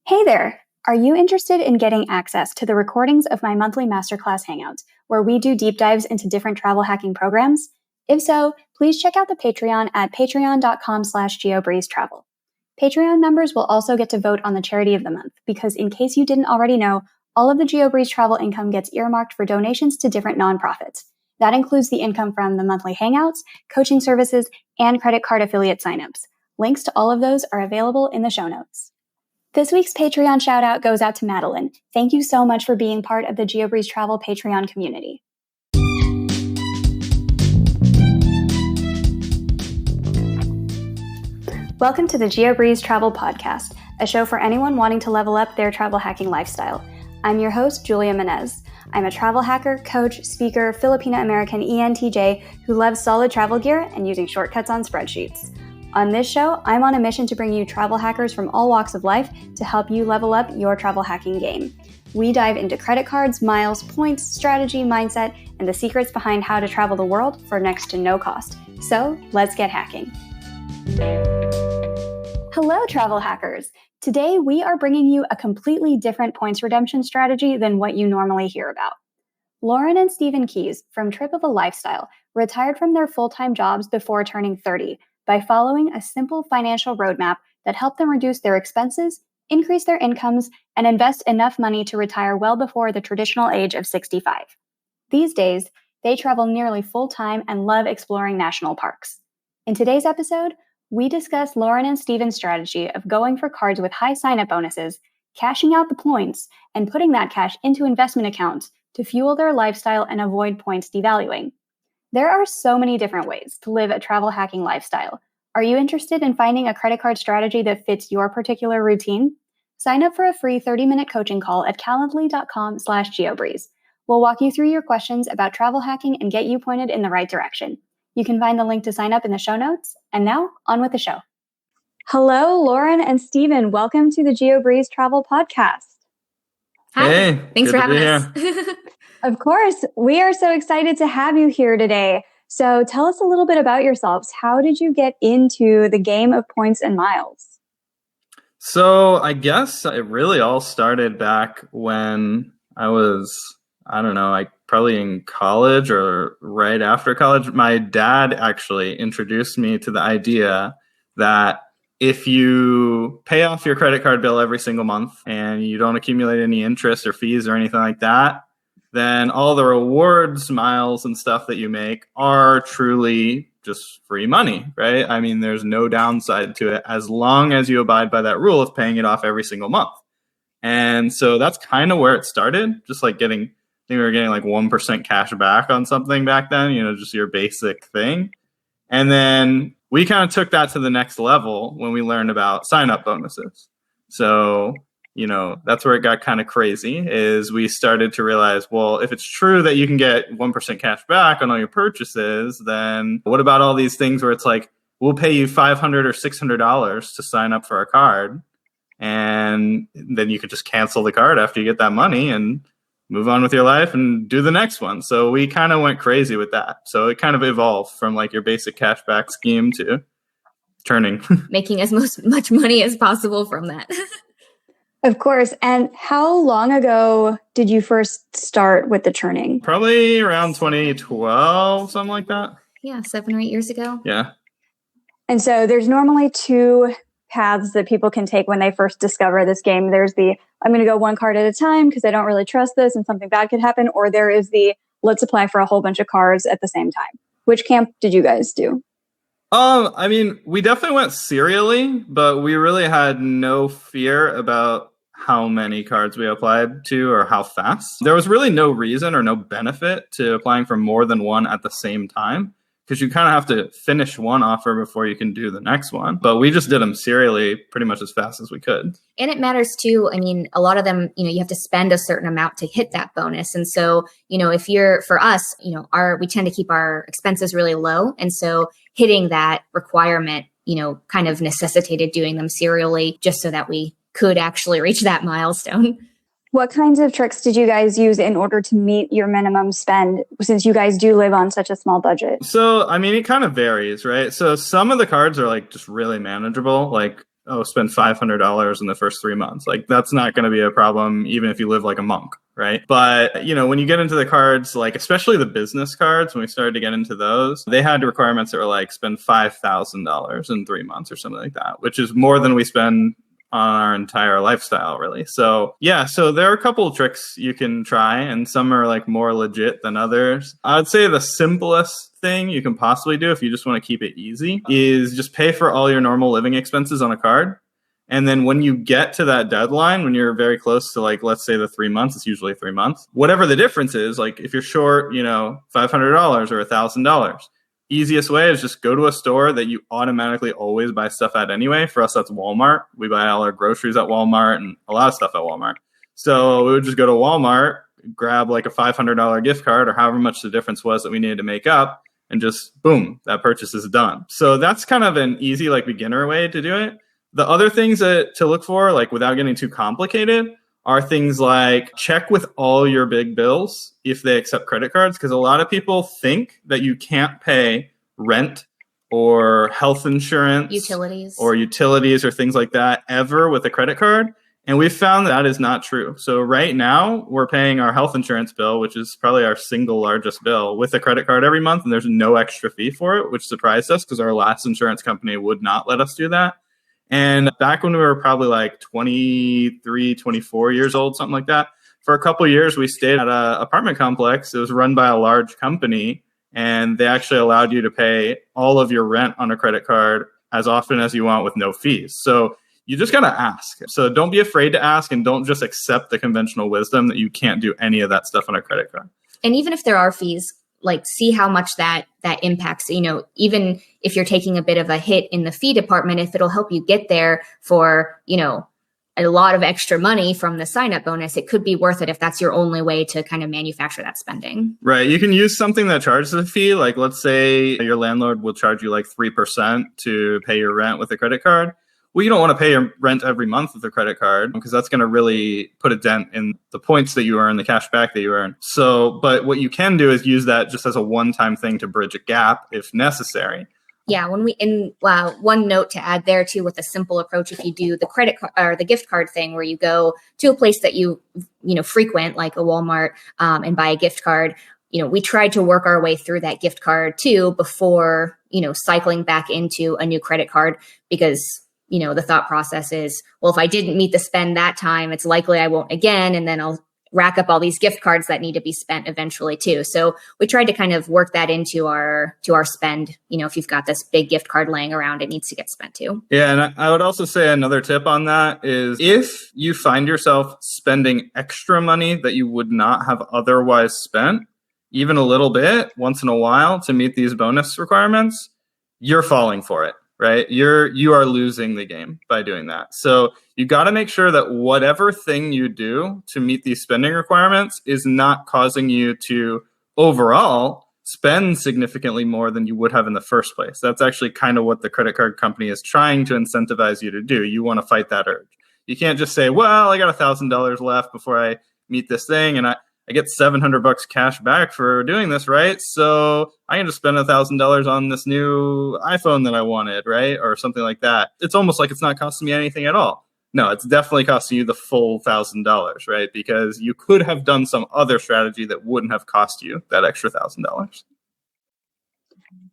Hey there! Are you interested in getting access to the recordings of my monthly masterclass hangouts, where we do deep dives into different travel hacking programs? If so, please check out the Patreon at patreon.com/geobreezetravel. Patreon members will also get to vote on the charity of the month, because in case you didn't already know, all of the Geobreeze travel income gets earmarked for donations to different nonprofits. That includes the income from the monthly hangouts, coaching services, and credit card affiliate signups. Links to all of those are available in the show notes. This week's Patreon shout out goes out to Madeline. Thank you so much for being part of the Geobreeze Travel Patreon community. Welcome to the Geobreeze Travel Podcast, a show for anyone wanting to level up their travel hacking lifestyle. I'm your host, Julia Menez. I'm a travel hacker, coach, speaker, Filipino-American ENTJ who loves solid travel gear and using shortcuts on spreadsheets. On this show, I'm on a mission to bring you travel hackers from all walks of life to help you level up your travel hacking game. We dive into credit cards, miles, points, strategy, mindset, and the secrets behind how to travel the world for next to no cost. So, let's get hacking. Hello, travel hackers! Today, we are bringing you a completely different points redemption strategy than what you normally hear about. Lauren and Stephen Keys from Trip of a Lifestyle retired from their full-time jobs before turning 30 by following a simple financial roadmap that helped them reduce their expenses, increase their incomes, and invest enough money to retire well before the traditional age of 65. These days, they travel nearly full-time and love exploring national parks. In today's episode, we discuss Lauren and Stephen's strategy of going for cards with high sign-up bonuses, cashing out the points, and putting that cash into investment accounts to fuel their lifestyle and avoid points devaluing. There are so many different ways to live a travel hacking lifestyle. Are you interested in finding a credit card strategy that fits your particular routine? Sign up for a free 30-minute coaching call at calendly.com/geobreeze. We'll walk you through your questions about travel hacking and get you pointed in the right direction. You can find the link to sign up in the show notes. And now, on with the show. Hello, Lauren and Stephen. Welcome to the Geobreeze Travel Podcast. Hi. Hey, Thanks for having us. Of course. We are so excited to have you here today. So tell us a little bit about yourselves. How did you get into the game of points and miles? So I guess it really all started back when I was, probably in college or right after college. My dad actually introduced me to the idea that if you pay off your credit card bill every single month and you don't accumulate any interest or fees or anything like that, then all the rewards, miles, and stuff that you make are truly just free money, right? I mean, there's no downside to it as long as you abide by that rule of paying it off every single month. And so that's kind of where it started, just like I think we were getting like 1% cash back on something back then, just your basic thing. And then we kind of took that to the next level when we learned about sign-up bonuses. So that's where it got kind of crazy, is we started to realize, well, if it's true that you can get 1% cash back on all your purchases, then what about all these things where it's like, we'll pay you $500 or $600 to sign up for a card, and then you could just cancel the card after you get that money and move on with your life and do the next one. So we kind of went crazy with that. So it kind of evolved from like your basic cashback scheme to turning. Making as much money as possible from that. Of course. And how long ago did you first start with the churning? Probably around 2012, something like that. Yeah, 7 or 8 years ago. Yeah. And so there's normally two paths that people can take when they first discover this game. There's the, I'm going to go one card at a time because I don't really trust this and something bad could happen. Or there is the, let's apply for a whole bunch of cards at the same time. Which camp did you guys do? We definitely went serially, but we really had no fear about how many cards we applied to or how fast. There was really no reason or no benefit to applying for more than one at the same time, because you kind of have to finish one offer before you can do the next one. But we just did them serially pretty much as fast as we could. And it matters too. I mean, a lot of them, you have to spend a certain amount to hit that bonus. And so, for us, we tend to keep our expenses really low. And so hitting that requirement, kind of necessitated doing them serially just so that we could actually reach that milestone. What kinds of tricks did you guys use in order to meet your minimum spend, since you guys do live on such a small budget? So, it kind of varies, right? So some of the cards are like just really manageable. Like spend $500 in the first 3 months. Like that's not going to be a problem, even if you live like a monk, right? But, when you get into the cards, like especially the business cards, when we started to get into those, they had requirements that were like spend $5,000 in 3 months or something like that, which is more than we spend on our entire lifestyle, really. So so there are a couple of tricks you can try, and some are like more legit than others. I would say the simplest thing you can possibly do if you just want to keep it easy is just pay for all your normal living expenses on a card. And then when you get to that deadline, when you're very close to like, let's say the 3 months, it's usually 3 months, whatever the difference is, like if you're short, $500 or $1,000, easiest way is just go to a store that you automatically always buy stuff at anyway. For us, that's Walmart. We buy all our groceries at Walmart and a lot of stuff at Walmart. So we would just go to Walmart, grab like a $500 gift card or however much the difference was that we needed to make up, and just boom, that purchase is done. So that's kind of an easy like beginner way to do it. The other things to look for, like without getting too complicated, are things like check with all your big bills if they accept credit cards, because a lot of people think that you can't pay rent or health insurance, utilities or things like that ever with a credit card. And we've found that is not true. So right now we're paying our health insurance bill, which is probably our single largest bill, with a credit card every month, and there's no extra fee for it, which surprised us because our last insurance company would not let us do that. And back when we were probably like 23, 24 years old, something like that, for a couple of years, we stayed at an apartment complex. It was run by a large company, and they actually allowed you to pay all of your rent on a credit card as often as you want with no fees. So you just got to ask. So don't be afraid to ask, and don't just accept the conventional wisdom that you can't do any of that stuff on a credit card. And even if there are fees, like see how much that impacts, even if you're taking a bit of a hit in the fee department, if it'll help you get there for, a lot of extra money from the sign up bonus, it could be worth it if that's your only way to kind of manufacture that spending. Right. You can use something that charges a fee. Like let's say your landlord will charge you like 3% to pay your rent with a credit card. Well, you don't want to pay your rent every month with a credit card because that's going to really put a dent in the points that you earn, the cash back that you earn. So, but what you can do is use that just as a one-time thing to bridge a gap if necessary. Yeah, one note to add there too, with a simple approach, if you do the credit card or the gift card thing, where you go to a place that you frequent, like a Walmart, and buy a gift card. We tried to work our way through that gift card too before cycling back into a new credit card, because the thought process is, well, if I didn't meet the spend that time, it's likely I won't again. And then I'll rack up all these gift cards that need to be spent eventually too. So we tried to kind of work that into our spend. If you've got this big gift card laying around, it needs to get spent too. Yeah. And I would also say another tip on that is if you find yourself spending extra money that you would not have otherwise spent, even a little bit once in a while to meet these bonus requirements, you're falling for it. Right? You are losing the game by doing that. So you got to make sure that whatever thing you do to meet these spending requirements is not causing you to overall spend significantly more than you would have in the first place. That's actually kind of what the credit card company is trying to incentivize you to do. You want to fight that urge. You can't just say, well, I got $1,000 left before I meet this thing, and I get $700 cash back for doing this, right? So I can just spend $1,000 on this new iPhone that I wanted, right? Or something like that. It's almost like it's not costing me anything at all. No, it's definitely costing you the full $1,000, right? Because you could have done some other strategy that wouldn't have cost you that extra $1,000.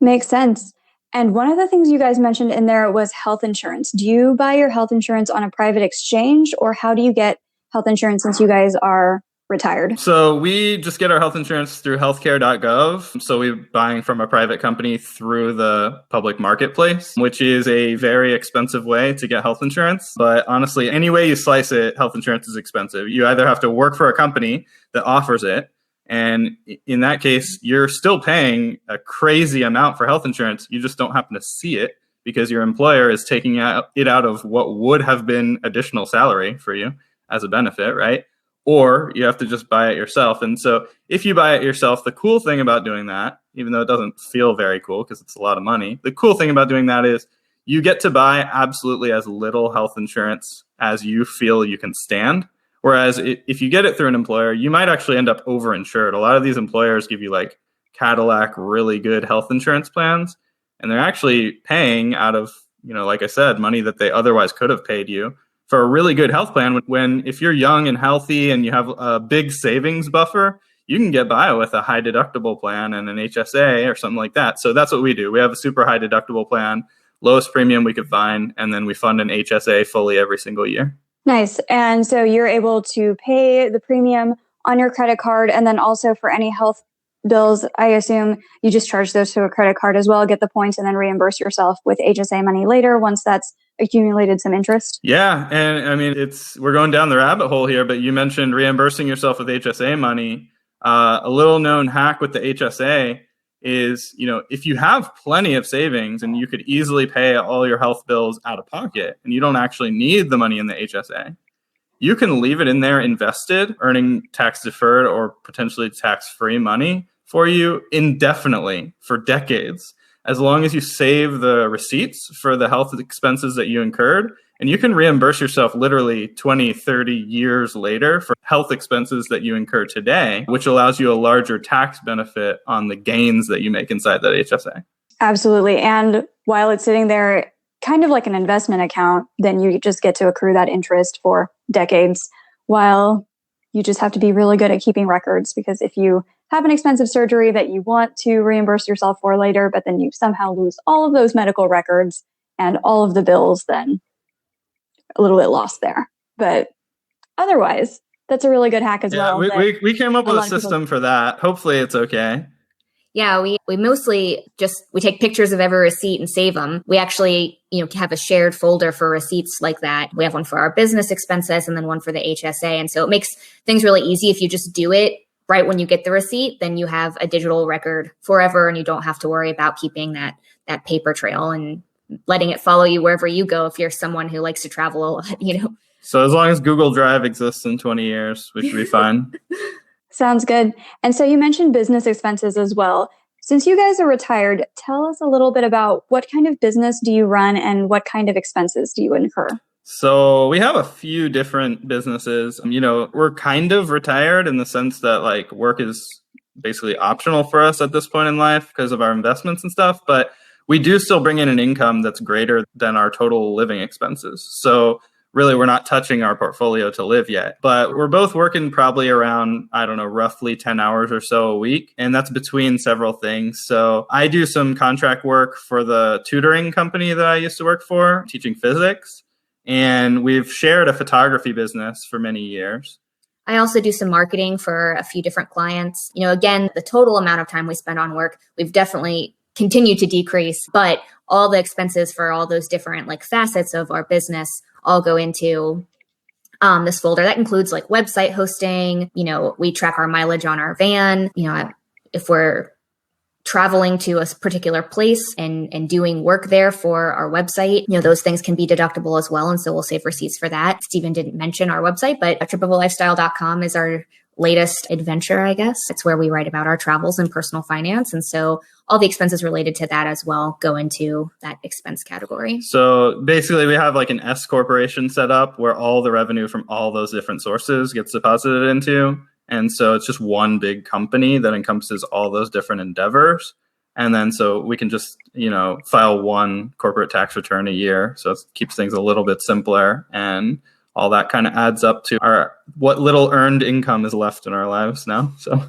Makes sense. And one of the things you guys mentioned in there was health insurance. Do you buy your health insurance on a private exchange, or how do you get health insurance since you guys are retired? So we just get our health insurance through healthcare.gov. So we're buying from a private company through the public marketplace, which is a very expensive way to get health insurance. But honestly, any way you slice it, health insurance is expensive. You either have to work for a company that offers it, and in that case, you're still paying a crazy amount for health insurance. You just don't happen to see it because your employer is taking it out of what would have been additional salary for you as a benefit, right? Or you have to just buy it yourself. And so if you buy it yourself, the cool thing about doing that, even though it doesn't feel very cool because it's a lot of money, the cool thing about doing that is you get to buy absolutely as little health insurance as you feel you can stand. Whereas if you get it through an employer, you might actually end up overinsured. A lot of these employers give you like Cadillac, really good health insurance plans, and they're actually paying out of like I said, money that they otherwise could have paid you for a really good health plan. When if you're young and healthy and you have a big savings buffer, you can get by with a high deductible plan and an HSA or something like that. So that's what we do. We have a super high deductible plan, lowest premium we could find, and then we fund an HSA fully every single year. Nice. And so you're able to pay the premium on your credit card, and then also for any health bills, I assume you just charge those to a credit card as well, get the points, and then reimburse yourself with HSA money later once that's accumulated some interest. Yeah. And I mean, we're going down the rabbit hole here, but you mentioned reimbursing yourself with HSA money. A little known hack with the HSA is, if you have plenty of savings and you could easily pay all your health bills out of pocket and you don't actually need the money in the HSA, you can leave it in there invested, earning tax deferred or potentially tax free money for you indefinitely for decades, as long as you save the receipts for the health expenses that you incurred. And you can reimburse yourself literally 20, 30 years later for health expenses that you incur today, which allows you a larger tax benefit on the gains that you make inside that HSA. Absolutely. And while it's sitting there, kind of like an investment account, then you just get to accrue that interest for decades, while you just have to be really good at keeping records, because if you have an expensive surgery that you want to reimburse yourself for later, but then you somehow lose all of those medical records and all of the bills, then a little bit lost there. But otherwise, that's a really good hack as well. We came up with a system for that. Hopefully it's okay. Yeah, we mostly we take pictures of every receipt and save them. We actually, have a shared folder for receipts like that. We have one for our business expenses and then one for the HSA. And so it makes things really easy. If you just do it right when you get the receipt, then you have a digital record forever and you don't have to worry about keeping that paper trail and letting it follow you wherever you go if you're someone who likes to travel a lot, So as long as Google Drive exists in 20 years, we should be fine. Sounds good. And so you mentioned business expenses as well. Since you guys are retired, tell us a little bit about what kind of business do you run and what kind of expenses do you incur? So we have a few different businesses. We're kind of retired in the sense that work is basically optional for us at this point in life because of our investments and stuff. But we do still bring in an income that's greater than our total living expenses. So really, we're not touching our portfolio to live yet, but we're both working probably around, roughly 10 hours or so a week. And that's between several things. So I do some contract work for the tutoring company that I used to work for, teaching physics. And we've shared a photography business for many years. I also do some marketing for a few different clients. Again, the total amount of time we spend on work, we've definitely continued to decrease, but all the expenses for all those different facets of our business all go into this folder. That includes website hosting. We track our mileage on our van. If we're traveling to a particular place and doing work there for our website, those things can be deductible as well. And so we'll save receipts for that. Stephen didn't mention our website, but tripovalifestyle.com is our latest adventure, I guess. It's where we write about our travels and personal finance. And so all the expenses related to that as well go into that expense category. So basically we have an S corporation set up where all the revenue from all those different sources gets deposited into. And so it's just one big company that encompasses all those different endeavors. And then so we can just, file one corporate tax return a year. So it keeps things a little bit simpler, and all that kind of adds up to what little earned income is left in our lives now. So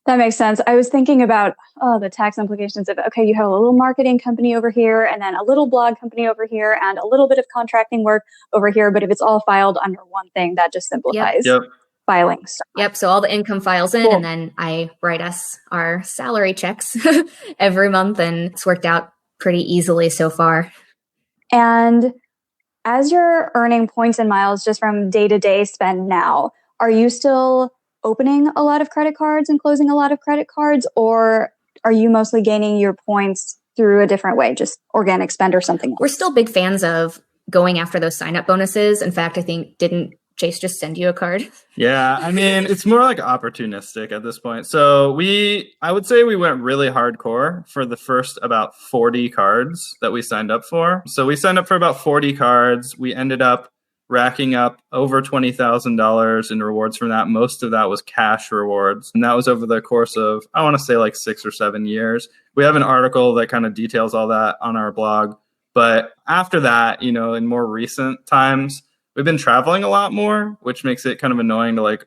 that makes sense. I was thinking about the tax implications of, okay, you have a little marketing company over here and then a little blog company over here and a little bit of contracting work over here. But if it's all filed under one thing, that just simplifies filing stuff. Yep. So all the income files in, and then I write us our salary checks every month, and it's worked out pretty easily so far. And as you're earning points and miles just from day-to-day spend now, are you still opening a lot of credit cards and closing a lot of credit cards, or are you mostly gaining your points through a different way, just organic spend or something else? We're still big fans of going after those sign-up bonuses. In fact, I think, didn't Chase just send you a card? Yeah, it's more opportunistic at this point. So I would say we went really hardcore for the first about 40 cards that we signed up for. So we signed up for about 40 cards. We ended up racking up over $20,000 in rewards from that. Most of that was cash rewards. And that was over the course of, I want to say 6 or 7 years. We have an article that kind of details all that on our blog. But after that, in more recent times, we've been traveling a lot more, which makes it kind of annoying to like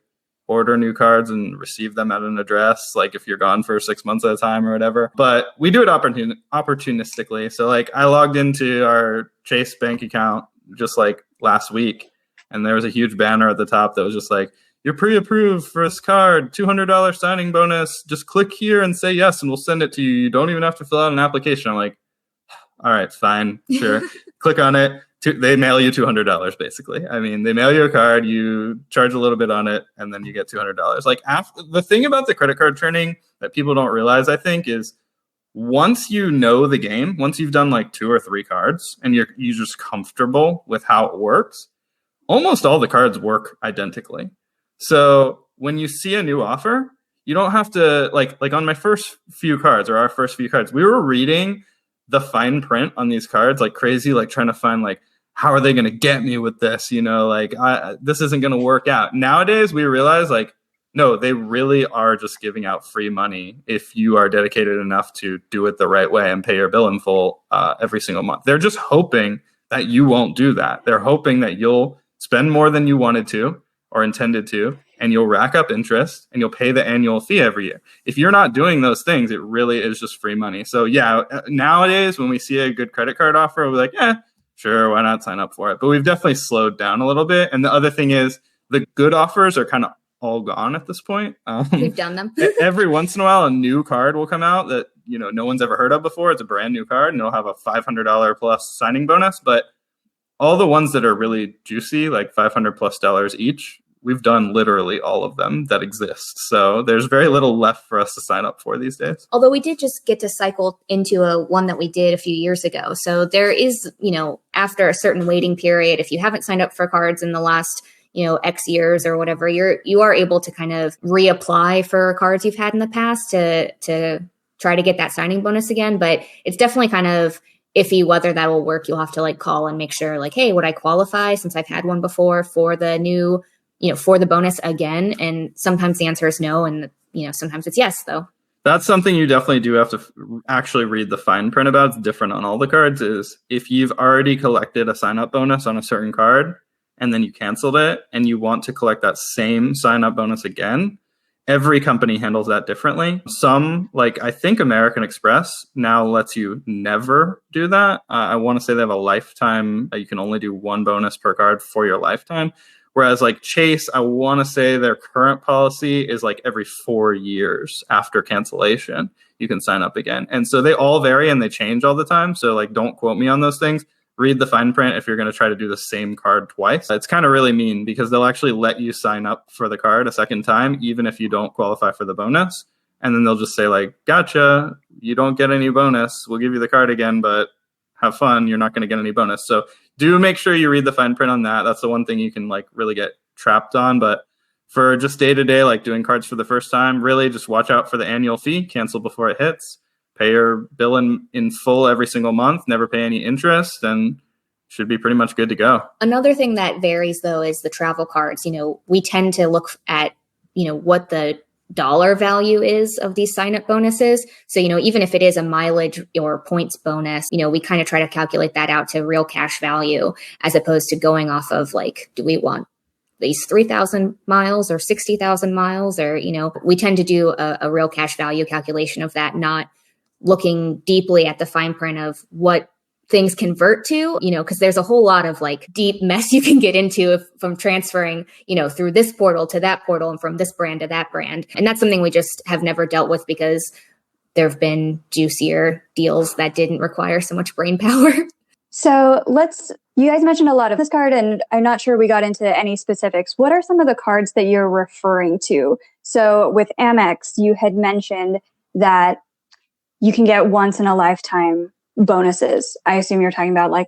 order new cards and receive them at an address, like if you're gone for 6 months at a time or whatever. But we do it opportunistically. So like I logged into our Chase bank account just like last week, and there was a huge banner at the top that was just like, you're pre-approved for this card, $200 signing bonus. Just click here and say yes, and we'll send it to you. You don't even have to fill out an application. I'm like, all right, fine, sure. Click on it. They mail you $200 basically. I mean, they mail you a card, you charge a little bit on it, and then you get $200. Like the thing about the credit card turning that people don't realize, I think, is once you know the game, once you've done like 2 or 3 cards and you're just comfortable with how it works, almost all the cards work identically. So when you see a new offer, you don't have to like on my first few cards or our first few cards, we were reading the fine print on these cards like crazy, like trying to find like, how are they going to get me with this? This isn't going to work out. Nowadays, we realize like, no, they really are just giving out free money if you are dedicated enough to do it the right way and pay your bill in full every single month. They're just hoping that you won't do that. They're hoping that you'll spend more than you wanted to or intended to, and you'll rack up interest and you'll pay the annual fee every year. If you're not doing those things, it really is just free money. So yeah, nowadays when we see a good credit card offer, we're like, sure, why not sign up for it? But we've definitely slowed down a little bit. And the other thing is the good offers are kind of all gone at this point. We've done them. Every once in a while, a new card will come out that, no one's ever heard of before. It's a brand new card and it'll have a $500 plus signing bonus. But all the ones that are really juicy, like $500 plus each, we've done literally all of them that exist. So there's very little left for us to sign up for these days. Although we did just get to cycle into one that we did a few years ago. So there is, after a certain waiting period, if you haven't signed up for cards in the last, X years or whatever, you are able to kind of reapply for cards you've had in the past to try to get that signing bonus again. But it's definitely kind of iffy whether that will work. You'll have to like call and make sure like, hey, would I qualify since I've had one before for the new, for the bonus again? And sometimes the answer is no. And, sometimes it's yes, though. That's something you definitely do have to actually read the fine print about. It's different on all the cards. Is if you've already collected a sign-up bonus on a certain card and then you canceled it and you want to collect that same sign-up bonus again, every company handles that differently. Some, like I think American Express now lets you never do that. I want to say they have a lifetime. You can only do 1 bonus per card for your lifetime. Whereas like Chase, I want to say their current policy is like every 4 years after cancellation, you can sign up again. And so they all vary and they change all the time. So like, don't quote me on those things. Read the fine print if you're going to try to do the same card twice. It's kind of really mean because they'll actually let you sign up for the card a second time, even if you don't qualify for the bonus. And then they'll just say like, gotcha, you don't get any bonus. We'll give you the card again, but have fun. You're not going to get any bonus. So do make sure you read the fine print on that. That's the one thing you can like really get trapped on. But for just day to day, like doing cards for the first time, really just watch out for the annual fee, cancel before it hits, pay your bill in full every single month, never pay any interest, and should be pretty much good to go. Another thing that varies though is the travel cards. We tend to look at, what the dollar value is of these sign-up bonuses. So, even if it is a mileage or points bonus, we kind of try to calculate that out to real cash value as opposed to going off of like, do we want these 3,000 miles or 60,000 miles? Or, we tend to do a real cash value calculation of that, not looking deeply at the fine print of what things convert to, because there's a whole lot of like deep mess you can get into from transferring, through this portal to that portal and from this brand to that brand. And that's something we just have never dealt with because there have been juicier deals that didn't require so much brain power. So you guys mentioned a lot of this card and I'm not sure we got into any specifics. What are some of the cards that you're referring to? So with Amex, you had mentioned that you can get once in a lifetime bonuses. I assume you're talking about like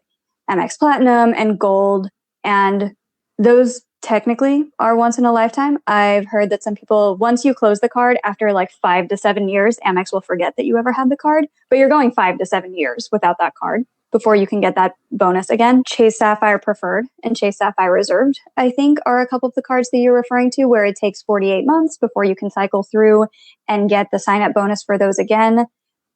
Amex Platinum and Gold, and those technically are once in a lifetime. I've heard that some people, once you close the card after like 5 to 7 years, Amex will forget that you ever had the card, but you're going 5 to 7 years without that card before you can get that bonus again. Chase Sapphire Preferred and Chase Sapphire Reserved, I think, are a couple of the cards that you're referring to where it takes 48 months before you can cycle through and get the sign-up bonus for those again.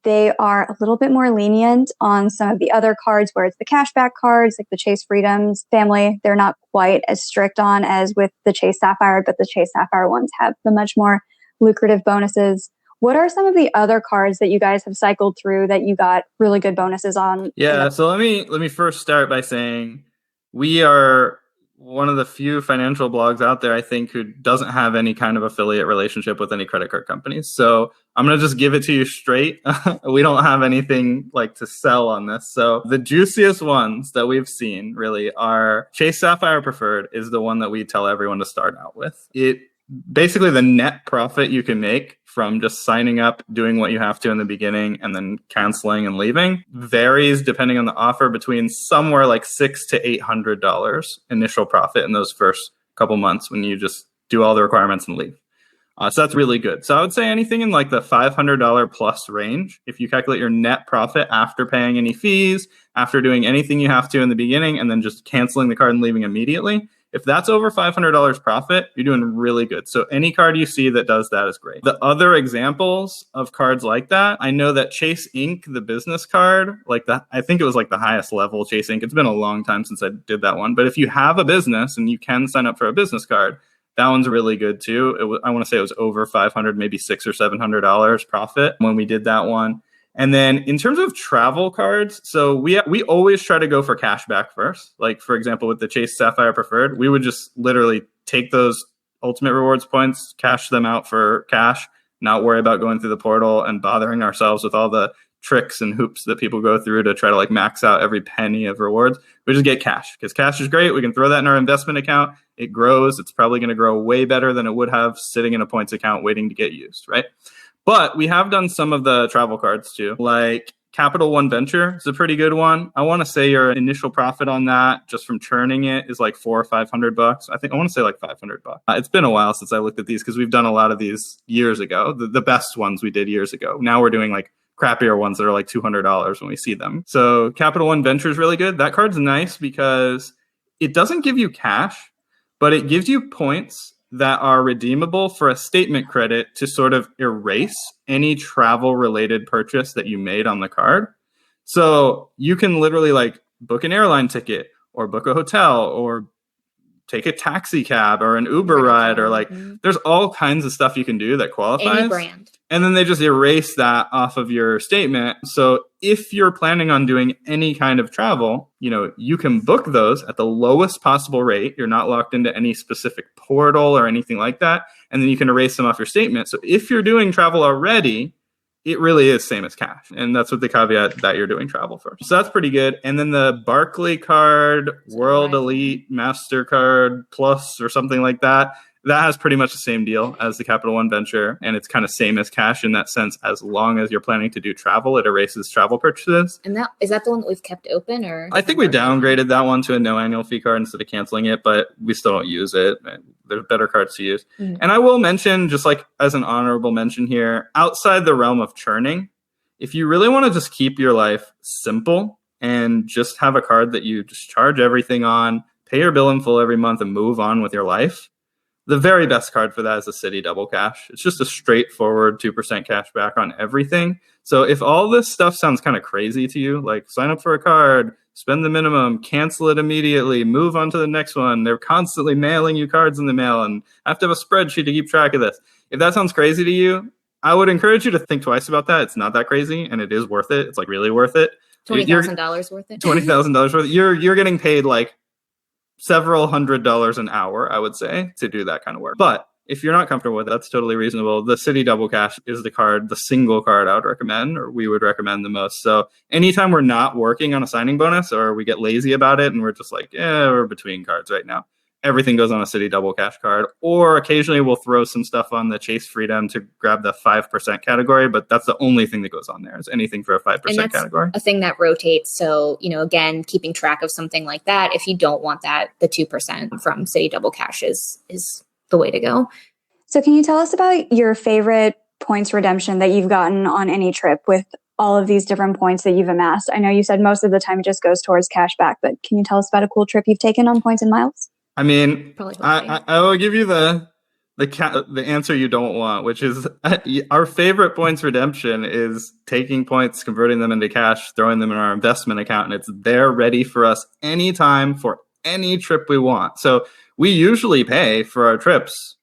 they are a little bit more lenient on some of the other cards where it's the cashback cards, like the Chase Freedoms family. They're not quite as strict on as with the Chase Sapphire, but the Chase Sapphire ones have the much more lucrative bonuses. What are some of the other cards that you guys have cycled through that you got really good bonuses on? Yeah, so let me first start by saying we are one of the few financial blogs out there, I think, who doesn't have any kind of affiliate relationship with any credit card companies. So I'm going to just give it to you straight. We don't have anything like to sell on this. So the juiciest ones that we've seen really are Chase Sapphire Preferred is the one that we tell everyone to start out with. It basically the net profit you can make from just signing up, doing what you have to in the beginning, and then canceling and leaving varies depending on the offer between somewhere like $600 to $800 initial profit in those first couple months when you just do all the requirements and leave. So that's really good. So I would say anything in like the $500 plus range, if you calculate your net profit after paying any fees, after doing anything you have to in the beginning, and then just canceling the card and leaving immediately. If that's over $500 profit, you're doing really good. So any card you see that does that is great. The other examples of cards like that, I know that Chase Inc., the business card, I think it was like the highest level Chase Inc. It's been a long time since I did that one. But if you have a business and you can sign up for a business card, that one's really good too. I want to say it was over $500, maybe $600 or $700 profit when we did that one. And then in terms of travel cards, so we always try to go for cash back first. Like, for example, with the Chase Sapphire Preferred, we would just literally take those Ultimate Rewards points, cash them out for cash, not worry about going through the portal and bothering ourselves with all the tricks and hoops that people go through to try to like max out every penny of rewards. We just get cash because cash is great. We can throw that in our investment account. It grows. It's probably going to grow way better than it would have sitting in a points account waiting to get used, right? But we have done some of the travel cards too, like Capital One Venture is a pretty good one. I want to say your initial profit on that just from churning it is like $400 or $500. I want to say like $500. It's been a while since I looked at these because we've done a lot of these years ago. The best ones we did years ago. Now we're doing like crappier ones that are like $200 when we see them. So Capital One Venture is really good. That card's nice because it doesn't give you cash, but it gives you points that are redeemable for a statement credit to sort of erase any travel related purchase that you made on the card. So you can literally like book an airline ticket or book a hotel or take a taxi cab or an Uber ride or like there's all kinds of stuff you can do that qualifies. Any brand. And then they just erase that off of your statement. So if you're planning on doing any kind of travel, you can book those at the lowest possible rate. You're not locked into any specific portal or anything like that. And then you can erase them off your statement. So if you're doing travel already, it really is same as cash. And that's with the caveat that you're doing travel first. So that's pretty good. And then the Barclay card, World Elite, MasterCard Plus or something like that, that has pretty much the same deal as the Capital One Venture. And it's kind of same as cash in that sense. As long as you're planning to do travel, it erases travel purchases. And is that the one that we've kept open? Or I think we downgraded that one to a no annual fee card instead of canceling it, but we still don't use it. There's better cards to use. Mm-hmm. And I will mention, just like as an honorable mention here, outside the realm of churning, if you really want to just keep your life simple and just have a card that you just charge everything on, pay your bill in full every month and move on with your life, the very best card for that is the Citi Double Cash. It's just a straightforward 2% cash back on everything. So if all this stuff sounds kind of crazy to you, like sign up for a card, spend the minimum, cancel it immediately, move on to the next one. They're constantly mailing you cards in the mail and have to have a spreadsheet to keep track of this. If that sounds crazy to you, I would encourage you to think twice about that. It's not that crazy and it is worth it. It's like really worth it. $20,000 worth it? $20,000 worth it. You're getting paid like several $100s an hour, I would say, to do that kind of work. But if you're not comfortable with it, that's totally reasonable. The Citi Double Cash is the single card I would recommend, or we would recommend the most. So anytime we're not working on a signing bonus or we get lazy about it and we're just like, we're between cards right now, everything goes on a Citi Double Cash card. Or occasionally we'll throw some stuff on the Chase Freedom to grab the 5% category, but that's the only thing that goes on there is anything for a 5% category. A thing that rotates. So, again, keeping track of something like that, if you don't want that, the 2% from Citi Double Cash is the way to go. So can you tell us about your favorite points redemption that you've gotten on any trip with all of these different points that you've amassed? I know you said most of the time it just goes towards cash back, but can you tell us about a cool trip you've taken on points and miles? I mean, I will give you the the answer you don't want, which is our favorite points redemption is taking points, converting them into cash, throwing them in our investment account, and it's there ready for us anytime for any trip we want. So we usually pay for our trips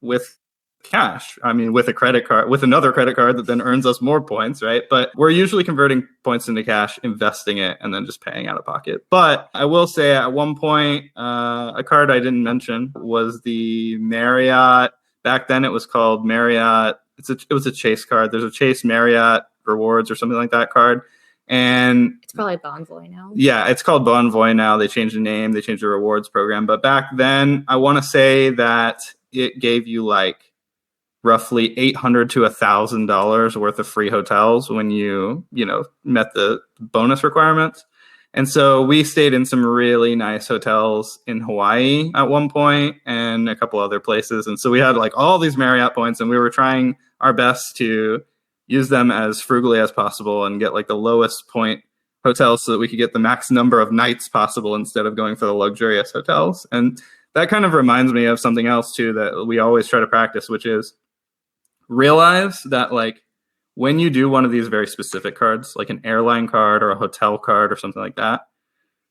with cash. I mean, with a credit card, with another credit card that then earns us more points, right? But we're usually converting points into cash, investing it, and then just paying out of pocket. But I will say at one point, a card I didn't mention was the Marriott. Back then it was called Marriott. It was a Chase card. There's a Chase Marriott Rewards or something like that card. And it's probably Bonvoy now. Yeah, it's called Bonvoy now. They changed the name. They changed the rewards program. But back then, I want to say that it gave you like roughly $800 to $1,000 worth of free hotels when you met the bonus requirements. And so we stayed in some really nice hotels in Hawaii at one point and a couple other places. And so we had like all these Marriott points, and we were trying our best to use them as frugally as possible and get like the lowest point hotels so that we could get the max number of nights possible instead of going for the luxurious hotels. And that kind of reminds me of something else too that we always try to practice, which is realize that like when you do one of these very specific cards, like an airline card or a hotel card or something like that,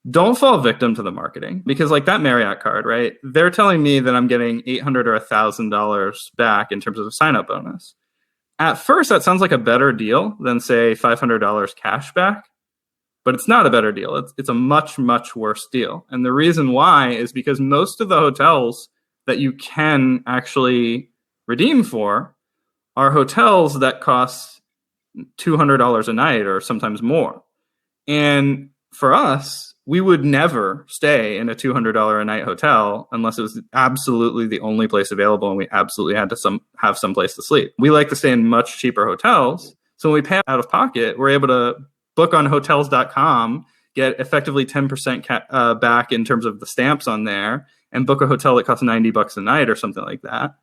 don't fall victim to the marketing. Because like that Marriott card, right? They're telling me that I'm getting $800 or $1,000 back in terms of a sign-up bonus. At first, that sounds like a better deal than, say, $500 cash back. But it's not a better deal. It's a much, much worse deal. And the reason why is because most of the hotels that you can actually redeem for are hotels that cost $200 a night or sometimes more. And for us, we would never stay in a $200 a night hotel unless it was absolutely the only place available and we absolutely had to have some place to sleep. We like to stay in much cheaper hotels. So when we pay out of pocket, we're able to book on hotels.com, get effectively 10% back in terms of the stamps on there, and book a hotel that costs $90 a night or something like that.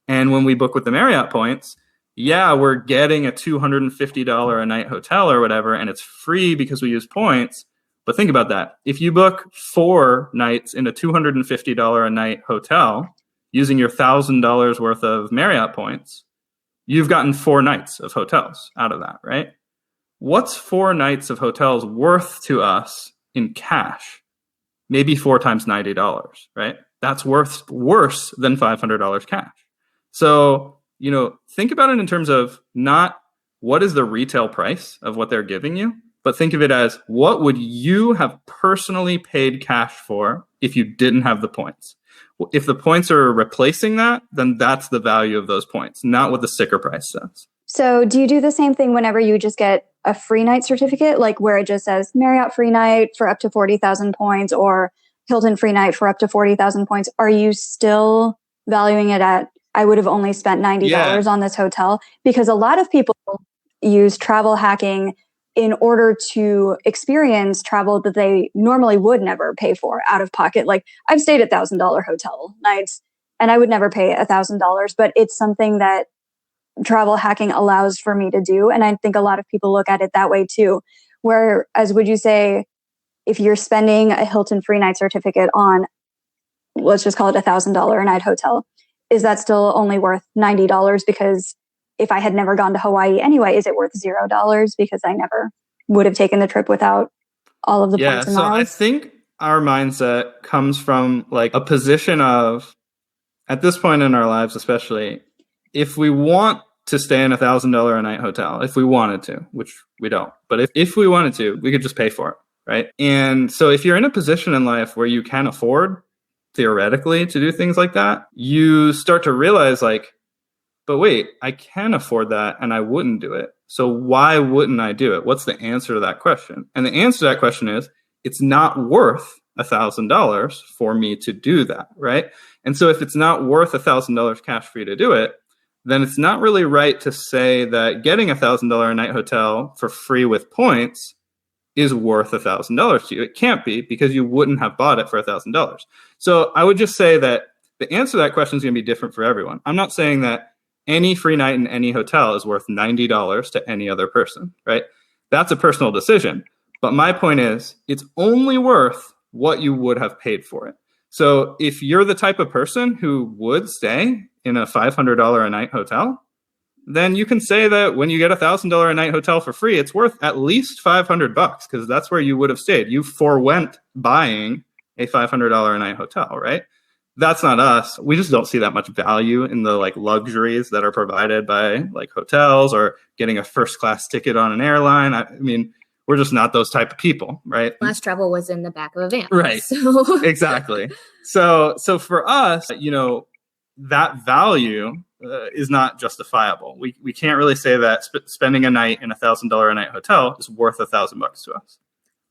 And when we book with the Marriott points, yeah, we're getting a $250 a night hotel or whatever, and it's free because we use points. But think about that. If you book 4 nights in a $250 a night hotel using your $1,000 worth of Marriott points, you've gotten 4 nights of hotels out of that, right? What's 4 nights of hotels worth to us in cash? Maybe 4 times $90, right? That's worse than $500 cash. So, think about it in terms of not what is the retail price of what they're giving you, but think of it as what would you have personally paid cash for if you didn't have the points? If the points are replacing that, then that's the value of those points, not what the sticker price says. So do you do the same thing whenever you just get a free night certificate, like where it just says Marriott free night for up to 40,000 points or Hilton free night for up to 40,000 points? Are you still valuing it at, I would have only spent $90 on this hotel? Because a lot of people use travel hacking in order to experience travel that they normally would never pay for out of pocket. Like I've stayed at $1,000 hotel nights and I would never pay $1,000, but it's something that travel hacking allows for me to do. And I think a lot of people look at it that way too. Whereas would you say if you're spending a Hilton free night certificate on, let's just call it $1,000 a night hotel, is that still only worth $90? Because if I had never gone to Hawaii anyway, is it worth $0 because I never would have taken the trip without all of the points and miles? I think our mindset comes from like a position of, at this point in our lives especially, if we want to stay in $1,000 a night hotel, if we wanted to, which we don't, but if we wanted to, we could just pay for it, right? And so if you're in a position in life where you can afford, theoretically, to do things like that, you start to realize like, but wait, I can afford that and I wouldn't do it. So why wouldn't I do it? What's the answer to that question? And the answer to that question is, it's not worth $1,000 for me to do that, right? And so if it's not worth $1,000 cash for you to do it, then it's not really right to say that getting $1,000 a night hotel for free with points is worth $1,000 to you. It can't be, because you wouldn't have bought it for $1,000. So I would just say that the answer to that question is going to be different for everyone. I'm not saying that any free night in any hotel is worth $90 to any other person, right? That's a personal decision. But my point is, it's only worth what you would have paid for it. So if you're the type of person who would stay in a $500 a night hotel, then you can say that when you get a $1,000 a night hotel for free, it's worth at least $500 because that's where you would have stayed. You forewent buying a $500 a night hotel, right? That's not us. We just don't see that much value in the like luxuries that are provided by like hotels or getting a first class ticket on an airline. I mean, we're just not those type of people, right? Last travel was in the back of a van. Right. So Exactly. So for us, that value is not justifiable. We can't really say that spending a night in a $1,000 a night hotel is worth $1,000 to us.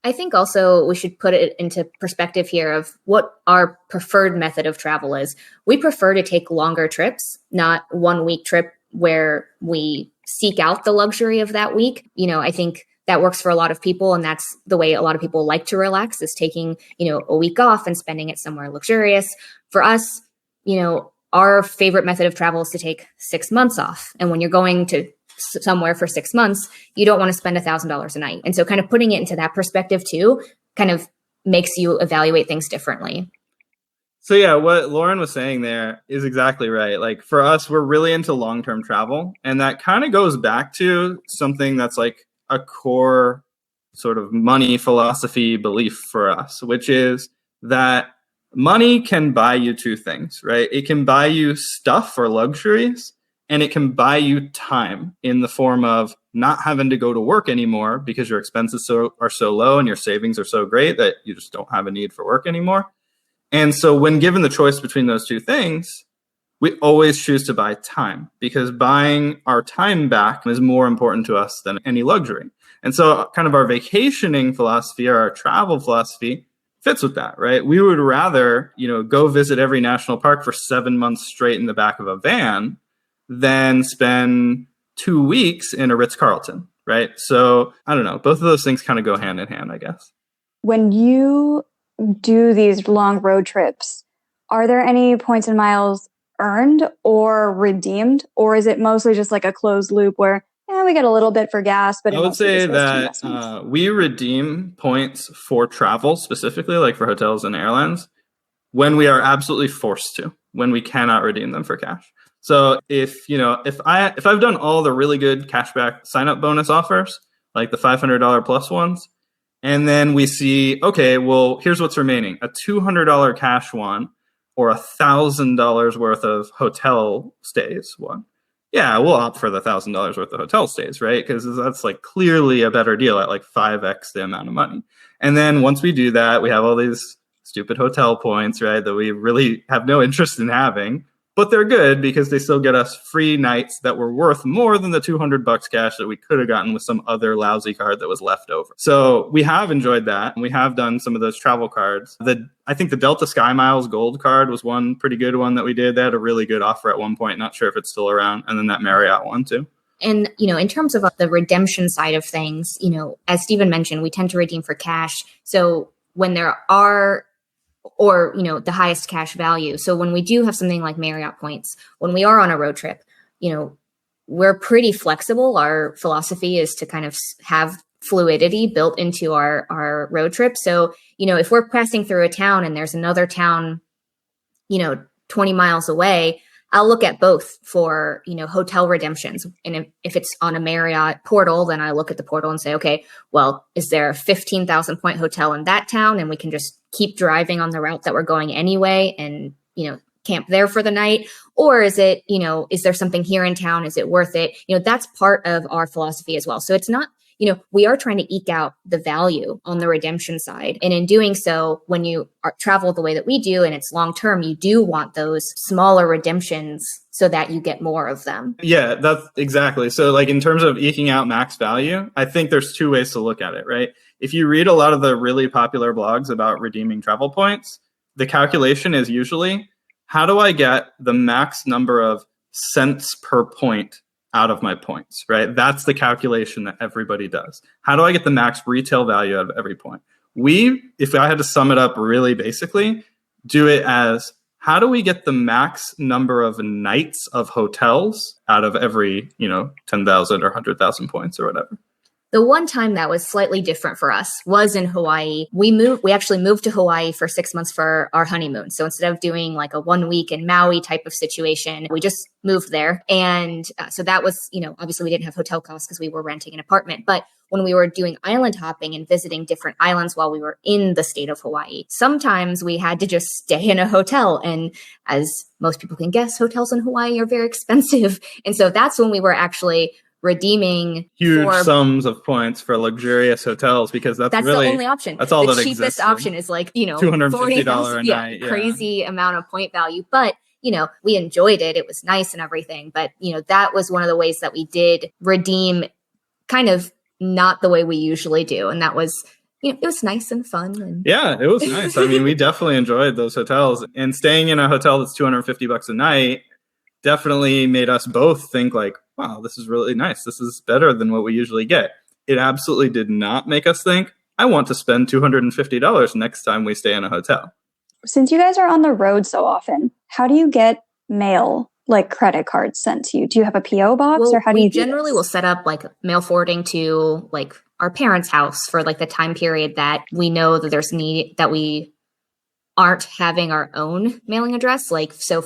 I think also we should put it into perspective here of what our preferred method of travel is. We prefer to take longer trips, not 1 week trip where we seek out the luxury of that week. I think that works for a lot of people, and that's the way a lot of people like to relax, is taking, a week off and spending it somewhere luxurious. For us, our favorite method of travel is to take 6 months off. And when you're going to somewhere for 6 months, you don't want to spend $1,000 a night. And so kind of putting it into that perspective too, kind of makes you evaluate things differently. So yeah, what Lauren was saying there is exactly right. Like for us, we're really into long-term travel. And that kind of goes back to something that's like a core sort of money philosophy belief for us, which is that money can buy you two things, right? It can buy you stuff or luxuries, and it can buy you time in the form of not having to go to work anymore because your expenses are so low and your savings are so great that you just don't have a need for work anymore. And so when given the choice between those two things, we always choose to buy time, because buying our time back is more important to us than any luxury. And so kind of our vacationing philosophy or our travel philosophy fits with that, right? We would rather, go visit every national park for 7 months straight in the back of a van than spend 2 weeks in a Ritz-Carlton, right? So I don't know. Both of those things kind of go hand in hand, I guess. When you do these long road trips, are there any points and miles earned or redeemed? Or is it mostly just like a closed loop where we get a little bit for gas, but I would say that we redeem points for travel, specifically like for hotels and airlines, when we are absolutely forced to, when we cannot redeem them for cash. So if I've done all the really good cashback sign-up bonus offers, like the $500 plus ones, and then we see, okay, well, here's what's remaining: a $200 cash one or $1,000 worth of hotel stays one. Yeah, we'll opt for the $1,000 worth of hotel stays, right? Because that's like clearly a better deal at like 5x the amount of money. And then once we do that, we have all these stupid hotel points, right, that we really have no interest in having. But they're good because they still get us free nights that were worth more than the $200 cash that we could have gotten with some other lousy card that was left over. So we have enjoyed that. And we have done some of those travel cards. I think the Delta Sky Miles Gold card was one pretty good one that we did. They had a really good offer at one point. Not sure if it's still around. And then that Marriott one too. And, in terms of the redemption side of things, as Stephen mentioned, we tend to redeem for cash. So when there are or, the highest cash value. So when we do have something like Marriott points, when we are on a road trip, we're pretty flexible. Our philosophy is to kind of have fluidity built into our road trip. So, if we're passing through a town and there's another town, 20 miles away, I'll look at both for, hotel redemptions. And if it's on a Marriott portal, then I look at the portal and say, okay, well, is there a 15,000 point hotel in that town? And we can just keep driving on the route that we're going anyway and, camp there for the night? Or is it, is there something here in town? Is it worth it? That's part of our philosophy as well. So it's not, we are trying to eke out the value on the redemption side. And in doing so, when you travel the way that we do and it's long term, you do want those smaller redemptions so that you get more of them. Yeah, that's exactly. So like in terms of eking out max value, I think there's two ways to look at it, right? If you read a lot of the really popular blogs about redeeming travel points, the calculation is usually, how do I get the max number of cents per point out of my points, right? That's the calculation that everybody does. How do I get the max retail value out of every point? If I had to sum it up really basically, do it as, how do we get the max number of nights of hotels out of every, 10,000 or 100,000 points or whatever? The one time that was slightly different for us was in Hawaii. We actually moved to Hawaii for 6 months for our honeymoon. So instead of doing like a 1 week in Maui type of situation, we just moved there. And so that was, obviously we didn't have hotel costs because we were renting an apartment. But when we were doing island hopping and visiting different islands while we were in the state of Hawaii, sometimes we had to just stay in a hotel. And as most people can guess, hotels in Hawaii are very expensive. And so that's when we were actually redeeming huge sums of points for luxurious hotels, because that's really the only option. That's all the that cheapest exists. Option is like, $250 a night. Crazy amount of point value. But, we enjoyed it. It was nice and everything. But, that was one of the ways that we did redeem, kind of not the way we usually do. And that was, it was nice and fun. And yeah, it was nice. I mean, we definitely enjoyed those hotels, and staying in a hotel that's $250 a night definitely made us both think like, wow, this is really nice. This is better than what we usually get. It absolutely did not make us think, I want to spend $250 next time we stay in a hotel. Since you guys are on the road so often, how do you get mail, like credit cards, sent to you? Do you have a P.O. box, or how do you do generally this? Will set up like mail forwarding to like our parents' house for like the time period that we know that there's need, that we aren't having our own mailing address. Like, so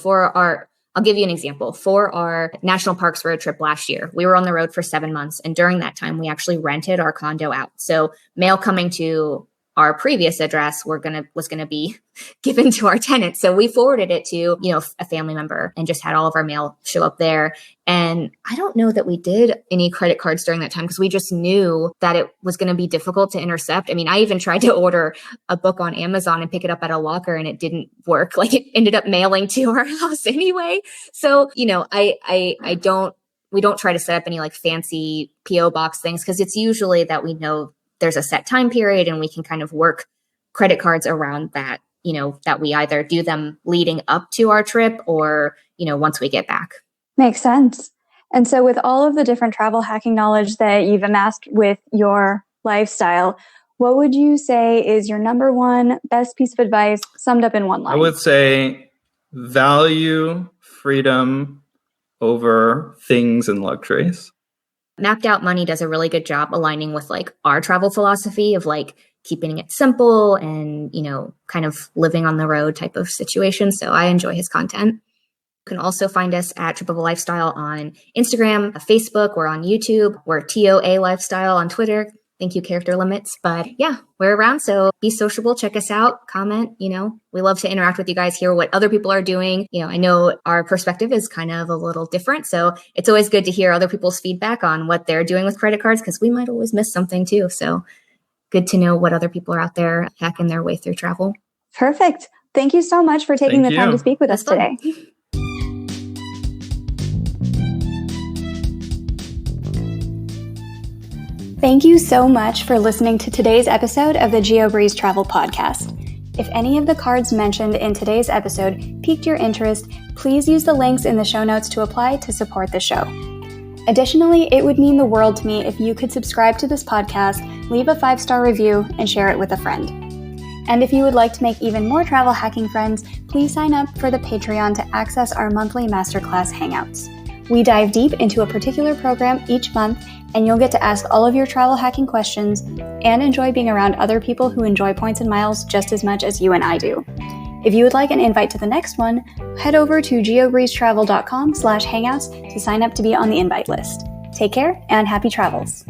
I'll give you an example. For our national parks road trip last year, we were on the road for 7 months. And during that time, we actually rented our condo out. So mail coming to our previous address was going to be given to our tenants. So we forwarded it to, a family member and just had all of our mail show up there. And I don't know that we did any credit cards during that time because we just knew that it was going to be difficult to intercept. I mean, I even tried to order a book on Amazon and pick it up at a locker, and it didn't work. Like, it ended up mailing to our house anyway. So, we don't try to set up any like fancy P.O. box things, because it's usually that we know there's a set time period and we can kind of work credit cards around that, that we either do them leading up to our trip or, once we get back. Makes sense. And so with all of the different travel hacking knowledge that you've amassed with your lifestyle, what would you say is your number one best piece of advice summed up in one line? I would say value freedom over things and luxuries. Mapped Out Money does a really good job aligning with like our travel philosophy of like keeping it simple and, kind of living on the road type of situation. So I enjoy his content. You can also find us at Trip of a Lifestyle on Instagram, Facebook. We're on YouTube. We're TOA Lifestyle on Twitter. Thank you, character limits. But yeah, we're around. So be sociable. Check us out. Comment. We love to interact with you guys, hear what other people are doing. I know our perspective is kind of a little different. So it's always good to hear other people's feedback on what they're doing with credit cards, because we might always miss something too. So good to know what other people are out there hacking their way through travel. Perfect. Thank you so much for taking the time to speak with us today. Thank you so much for listening to today's episode of the Geobreeze Travel Podcast. If any of the cards mentioned in today's episode piqued your interest, please use the links in the show notes to apply to support the show. Additionally, it would mean the world to me if you could subscribe to this podcast, leave a 5-star review, and share it with a friend. And if you would like to make even more travel hacking friends, please sign up for the Patreon to access our monthly masterclass hangouts. We dive deep into a particular program each month, and you'll get to ask all of your travel hacking questions and enjoy being around other people who enjoy points and miles just as much as you and I do. If you would like an invite to the next one, head over to geobreezetravel.com/hangouts to sign up to be on the invite list. Take care and happy travels.